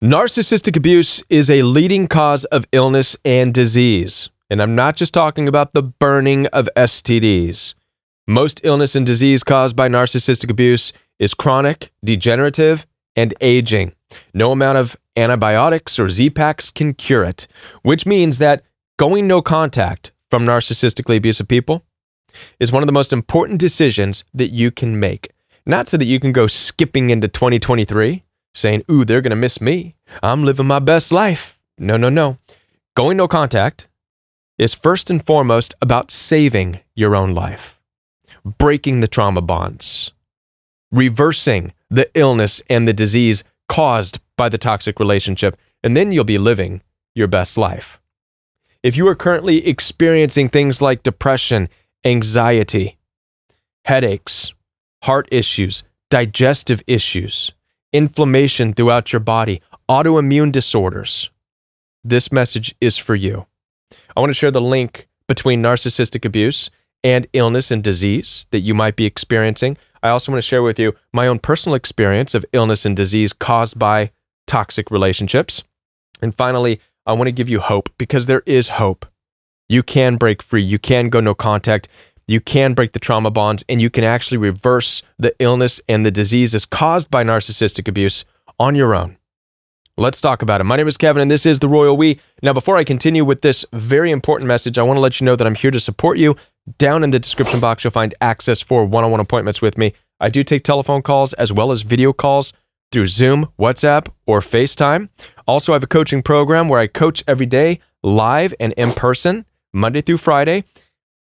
Narcissistic abuse is a leading cause of illness and disease. And I'm not just talking about the burning of STDs. Most illness and disease caused by narcissistic abuse is chronic, degenerative, and aging. No amount of antibiotics or Z-Paks can cure it, which means that going no contact from narcissistically abusive people is one of the most important decisions that you can make. Not so that you can go skipping into 2023, saying, ooh, they're going to miss me. I'm living my best life. No, no, no. Going no contact is first and foremost about saving your own life, breaking the trauma bonds, reversing the illness and the disease caused by the toxic relationship, and then you'll be living your best life. If you are currently experiencing things like depression, anxiety, headaches, heart issues, digestive issues, inflammation throughout your body, autoimmune disorders, this message is for you. I want to share the link between narcissistic abuse and illness and disease that you might be experiencing. I also want to share with you my own personal experience of illness and disease caused by toxic relationships. And finally, I want to give you hope, because there is hope. You can break free. You can go no contact. You can break the trauma bonds, and you can actually reverse the illness and the diseases caused by narcissistic abuse on your own. Let's talk about it. My name is Kevin, and this is The Royal We. Now, before I continue with this very important message, I want to let you know that I'm here to support you. Down in the description box, you'll find access for one-on-one appointments with me. I do take telephone calls as well as video calls through Zoom, WhatsApp, or FaceTime. Also, I have a coaching program where I coach every day, live and in person, Monday through Friday.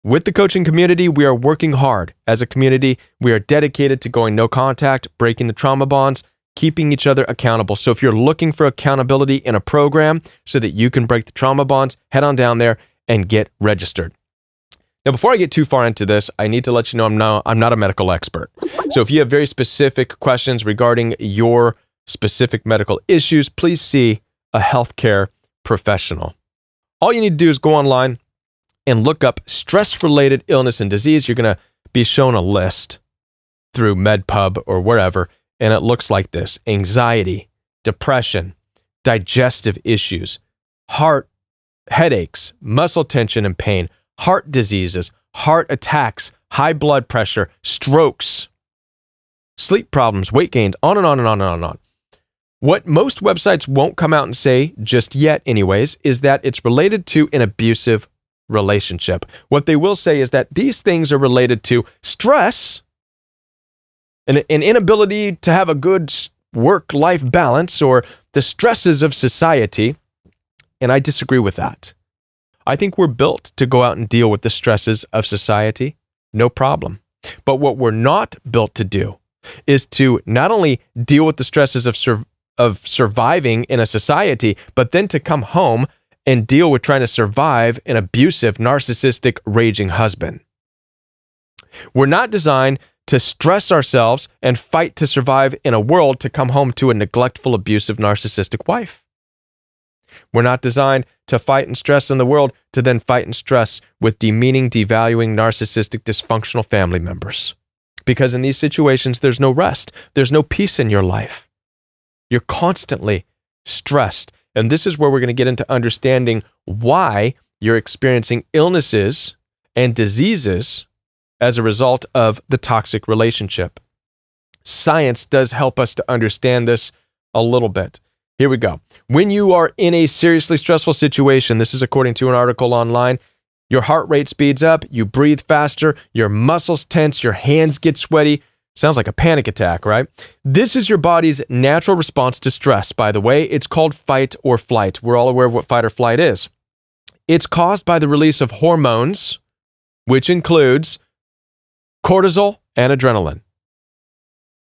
With the coaching community, we are working hard. As a community, we are dedicated to going no contact, breaking the trauma bonds, keeping each other accountable. So if you're looking for accountability in a program so that you can break the trauma bonds, head on down there and get registered. Now, before I get too far into this, I need to let you know I'm not a medical expert. So if you have very specific questions regarding your specific medical issues, please see a healthcare professional. All you need to do is go online and look up stress-related illness and disease. You're going to be shown a list through MedPub or wherever, and it looks like this: anxiety, depression, digestive issues, headaches, muscle tension and pain, heart diseases, heart attacks, high blood pressure, strokes, sleep problems, weight gain, on and on and on and on and on. What most websites won't come out and say, just yet anyways, is that it's related to an abusive relationship. What they will say is that these things are related to stress, an inability to have a good work-life balance, or the stresses of society, and I disagree with that. I think we're built to go out and deal with the stresses of society, no problem. But what we're not built to do is to not only deal with the stresses of surviving in a society, but then to come home and deal with trying to survive an abusive, narcissistic, raging husband. We're not designed to stress ourselves and fight to survive in a world to come home to a neglectful, abusive, narcissistic wife. We're not designed to fight and stress in the world to then fight and stress with demeaning, devaluing, narcissistic, dysfunctional family members. Because in these situations, there's no rest. There's no peace in your life. You're constantly stressed. And this is where we're going to get into understanding why you're experiencing illnesses and diseases as a result of the toxic relationship. Science does help us to understand this a little bit. Here we go. When you are in a seriously stressful situation, this is according to an article online, your heart rate speeds up, you breathe faster, your muscles tense, your hands get sweaty. Sounds like a panic attack, right? This is your body's natural response to stress, by the way. It's called fight or flight. We're all aware of what fight or flight is. It's caused by the release of hormones, which includes cortisol and adrenaline.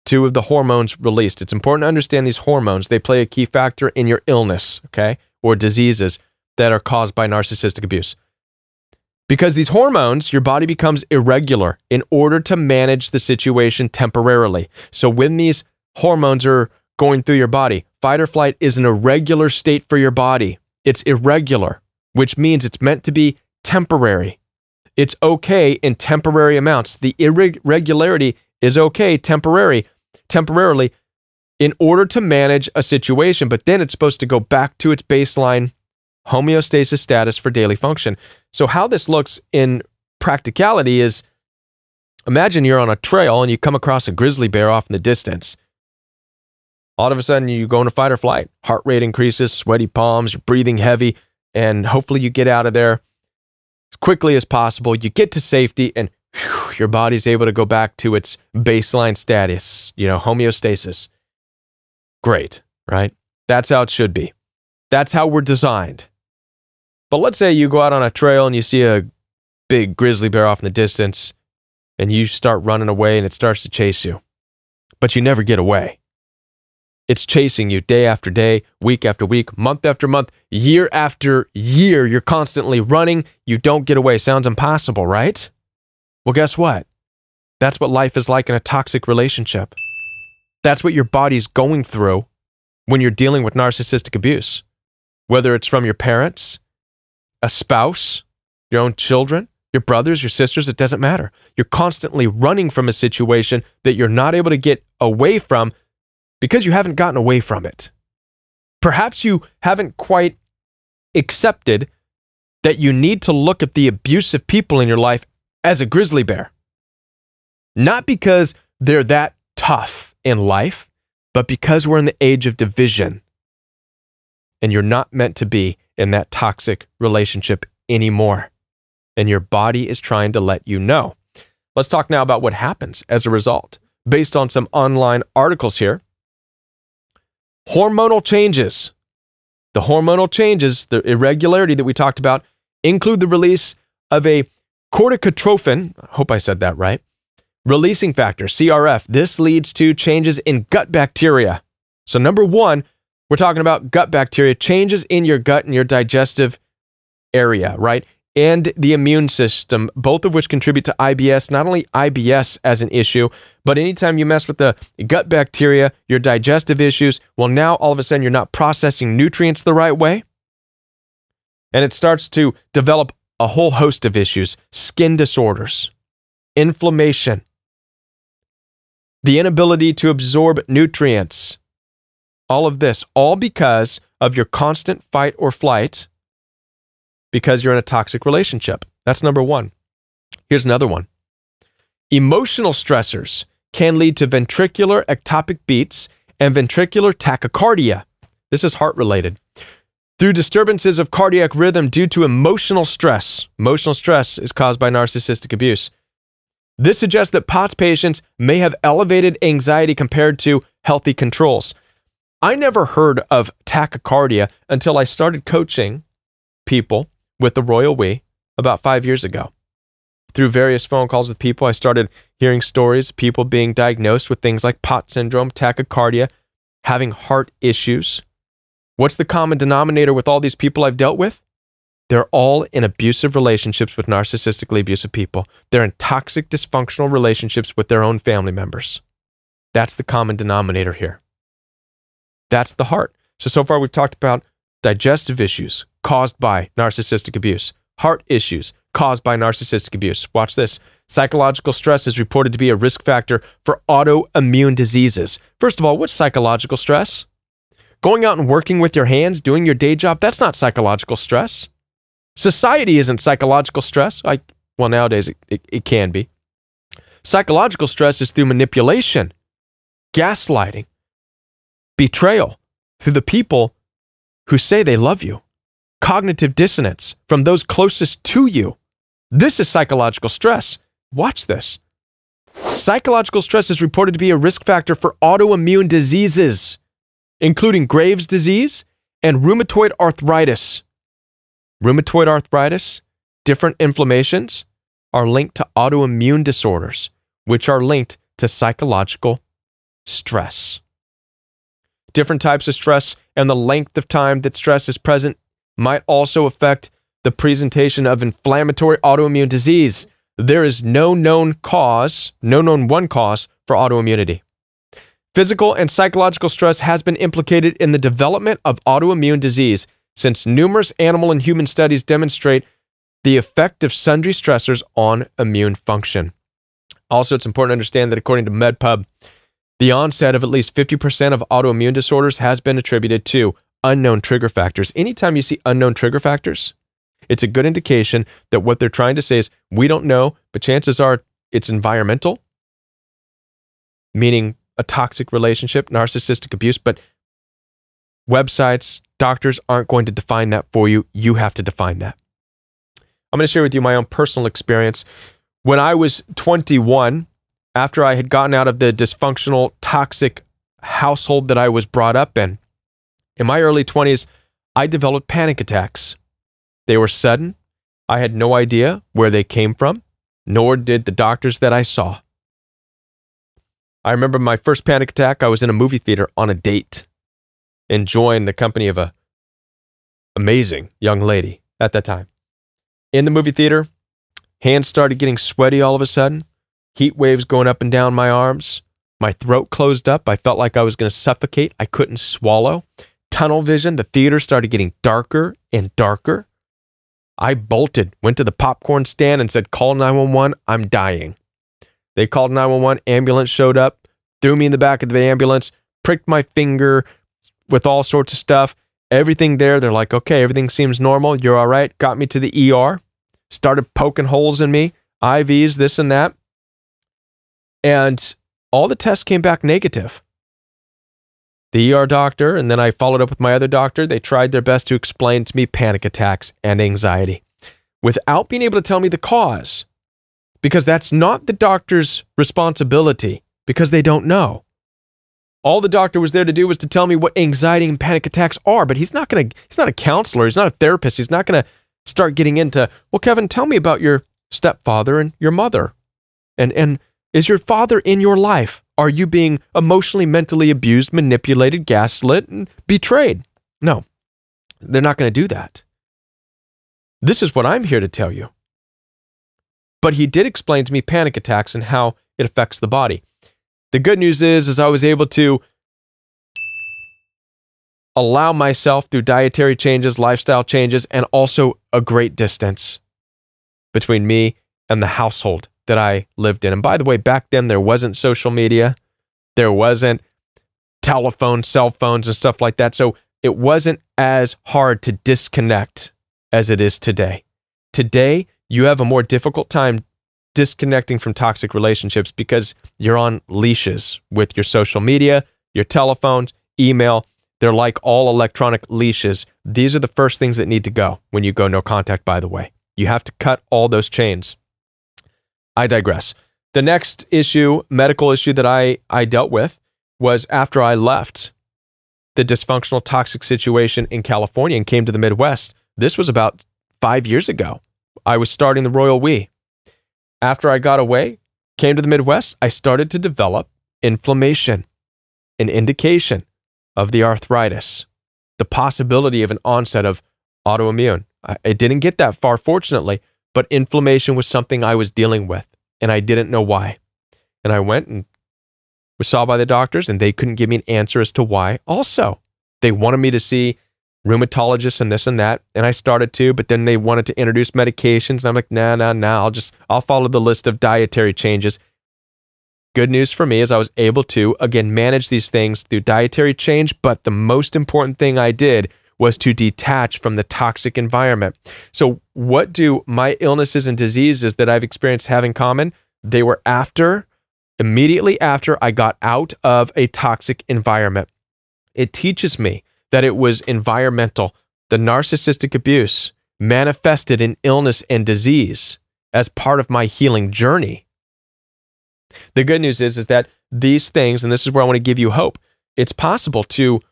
Two of the hormones released. It's important to understand these hormones. They play a key factor in your illness, okay, or diseases that are caused by narcissistic abuse. Because these hormones, your body becomes irregular in order to manage the situation temporarily. So when these hormones are going through your body, fight or flight is an irregular state for your body. It's irregular, which means it's meant to be temporary. It's okay in temporary amounts. The irregularity is okay temporarily in order to manage a situation, but then it's supposed to go back to its baseline homeostasis status for daily function. So how this looks in practicality is, imagine you're on a trail and you come across a grizzly bear off in the distance. All of a sudden, you go into fight or flight. Heart rate increases, sweaty palms, you're breathing heavy, and hopefully you get out of there as quickly as possible. You get to safety, and whew, your body's able to go back to its baseline status, homeostasis. Great, right? That's how it should be. That's how we're designed. But let's say you go out on a trail and you see a big grizzly bear off in the distance, and you start running away and it starts to chase you. But you never get away. It's chasing you day after day, week after week, month after month, year after year. You're constantly running. You don't get away. Sounds impossible, right? Well, guess what? That's what life is like in a toxic relationship. That's what your body's going through when you're dealing with narcissistic abuse. Whether it's from your parents, a spouse, your own children, your brothers, your sisters, it doesn't matter. You're constantly running from a situation that you're not able to get away from because you haven't gotten away from it. Perhaps you haven't quite accepted that you need to look at the abusive people in your life as a grizzly bear. Not because they're that tough in life, but because we're in the age of division. And you're not meant to be in that toxic relationship anymore. And your body is trying to let you know. Let's talk now about what happens as a result. Based on some online articles here, hormonal changes. The hormonal changes, the irregularity that we talked about, include the release of a corticotrophin, I hope I said that right, releasing factor, CRF. This leads to changes in gut bacteria. So number one, we're talking about gut bacteria, changes in your gut and your digestive area, right? And the immune system, both of which contribute to IBS. Not only IBS as an issue, but anytime you mess with the gut bacteria, your digestive issues, well, now all of a sudden you're not processing nutrients the right way. And it starts to develop a whole host of issues, skin disorders, inflammation, the inability to absorb nutrients, all of this, all because of your constant fight or flight, because you're in a toxic relationship. That's number one. Here's another one. Emotional stressors can lead to ventricular ectopic beats and ventricular tachycardia. This is heart-related. Through disturbances of cardiac rhythm due to emotional stress. Emotional stress is caused by narcissistic abuse. This suggests that POTS patients may have elevated anxiety compared to healthy controls. I never heard of tachycardia until I started coaching people with the Royal We about 5 years ago. Through various phone calls with people, I started hearing stories of people being diagnosed with things like POTS syndrome, tachycardia, having heart issues. What's the common denominator with all these people I've dealt with? They're all in abusive relationships with narcissistically abusive people. They're in toxic, dysfunctional relationships with their own family members. That's the common denominator here. That's the heart. So far we've talked about digestive issues caused by narcissistic abuse, heart issues caused by narcissistic abuse. Watch this. Psychological stress is reported to be a risk factor for autoimmune diseases. First of all, what's psychological stress? Going out and working with your hands, doing your day job, that's not psychological stress. Society isn't psychological stress. Well, nowadays it can be. Psychological stress is through manipulation, gaslighting, betrayal through the people who say they love you, cognitive dissonance from those closest to you. This is psychological stress. Watch this. Psychological stress is reported to be a risk factor for autoimmune diseases, including Graves' disease and rheumatoid arthritis. Rheumatoid arthritis, different inflammations, are linked to autoimmune disorders, which are linked to psychological stress. Different types of stress and the length of time that stress is present might also affect the presentation of inflammatory autoimmune disease. There is no known one cause for autoimmunity. Physical and psychological stress has been implicated in the development of autoimmune disease, since numerous animal and human studies demonstrate the effect of sundry stressors on immune function. Also, it's important to understand that according to MedPub, The onset of at least 50% of autoimmune disorders has been attributed to unknown trigger factors. Anytime you see unknown trigger factors, it's a good indication that what they're trying to say is, we don't know, but chances are it's environmental, meaning a toxic relationship, narcissistic abuse, but websites, doctors aren't going to define that for you. You have to define that. I'm going to share with you my own personal experience. When I was 21, after I had gotten out of the dysfunctional, toxic household that I was brought up in my early 20s, I developed panic attacks. They were sudden. I had no idea where they came from, nor did the doctors that I saw. I remember my first panic attack. I was in a movie theater on a date, enjoying the company of a amazing young lady at that time. In the movie theater, hands started getting sweaty all of a sudden, heat waves going up and down my arms. My throat closed up. I felt like I was going to suffocate. I couldn't swallow. Tunnel vision. The theater started getting darker and darker. I bolted, went to the popcorn stand and said, call 911, I'm dying. They called 911, ambulance showed up, threw me in the back of the ambulance, pricked my finger with all sorts of stuff. Everything there, they're like, okay, everything seems normal, you're all right. Got me to the ER, started poking holes in me, IVs, this and that. And all the tests came back negative. The ER doctor, and then I followed up with my other doctor, they tried their best to explain to me panic attacks and anxiety without being able to tell me the cause, because that's not the doctor's responsibility, because they don't know. All the doctor was there to do was to tell me what anxiety and panic attacks are, but he's not a counselor, he's not a therapist, he's not going to start getting into, well, Kevin, tell me about your stepfather and your mother. And is your father in your life? Are you being emotionally, mentally abused, manipulated, gaslit, and betrayed? No, they're not going to do that. This is what I'm here to tell you. But he did explain to me panic attacks and how it affects the body. The good news is I was able to allow myself through dietary changes, lifestyle changes, and also a great distance between me and the household that I lived in. And by the way, back then there wasn't social media, there wasn't telephone, cell phones and stuff like that. So it wasn't as hard to disconnect as it is today. Today, you have a more difficult time disconnecting from toxic relationships because you're on leashes with your social media, your telephones, email. They're like all electronic leashes. These are the first things that need to go when you go no contact, by the way. You have to cut all those chains. I digress. The next issue, medical issue that I dealt with was after I left the dysfunctional toxic situation in California and came to the Midwest. This was about 5 years ago. I was starting the Royal We. After I got away, came to the Midwest, I started to develop inflammation, an indication of the arthritis, the possibility of an onset of autoimmune. It didn't get that far, fortunately, but inflammation was something I was dealing with, and I didn't know why. And I went and was saw by the doctors, and they couldn't give me an answer as to why. Also, they wanted me to see rheumatologists and this and that, and I started to, but then they wanted to introduce medications, and I'm like, nah, I'll follow the list of dietary changes. Good news for me is I was able to, again, manage these things through dietary change, but the most important thing I did was to detach from the toxic environment. So what do my illnesses and diseases that I've experienced have in common? They were immediately after I got out of a toxic environment. It teaches me that it was environmental. The narcissistic abuse manifested in illness and disease as part of my healing journey. The good news is that these things, and this is where I want to give you hope, it's possible to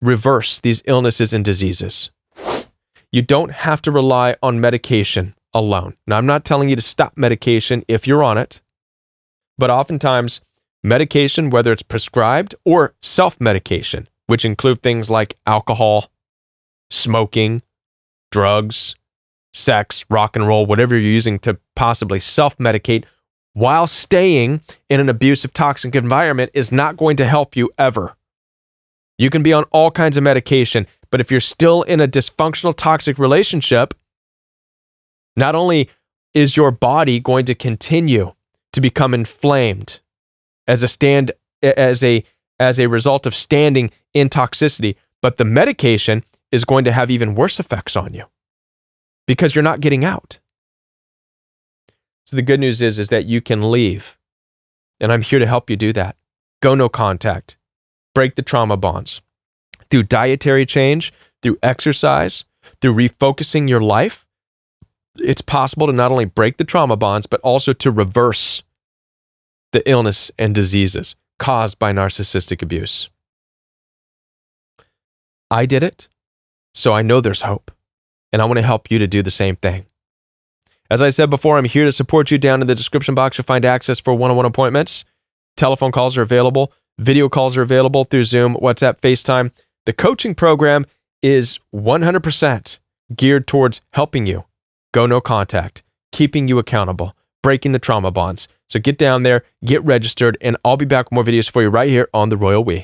reverse these illnesses and diseases. You don't have to rely on medication alone. Now, I'm not telling you to stop medication if you're on it, but oftentimes medication, whether it's prescribed or self-medication, which include things like alcohol, smoking, drugs, sex, rock and roll, whatever you're using to possibly self-medicate while staying in an abusive, toxic environment is not going to help you ever. You can be on all kinds of medication, but if you're still in a dysfunctional, toxic relationship, not only is your body going to continue to become inflamed as as a result of standing in toxicity, but the medication is going to have even worse effects on you because you're not getting out. So the good news is that you can leave, and I'm here to help you do that. Go no contact. Break the trauma bonds. Through dietary change, through exercise, through refocusing your life, it's possible to not only break the trauma bonds, but also to reverse the illness and diseases caused by narcissistic abuse. I did it, so I know there's hope, and I want to help you to do the same thing. As I said before, I'm here to support you. Down in the description box, you'll find access for one-on-one appointments. Telephone calls are available. Video calls are available through Zoom, WhatsApp, FaceTime. The coaching program is 100% geared towards helping you go no contact, keeping you accountable, breaking the trauma bonds. So get down there, get registered, and I'll be back with more videos for you right here on The Royal We.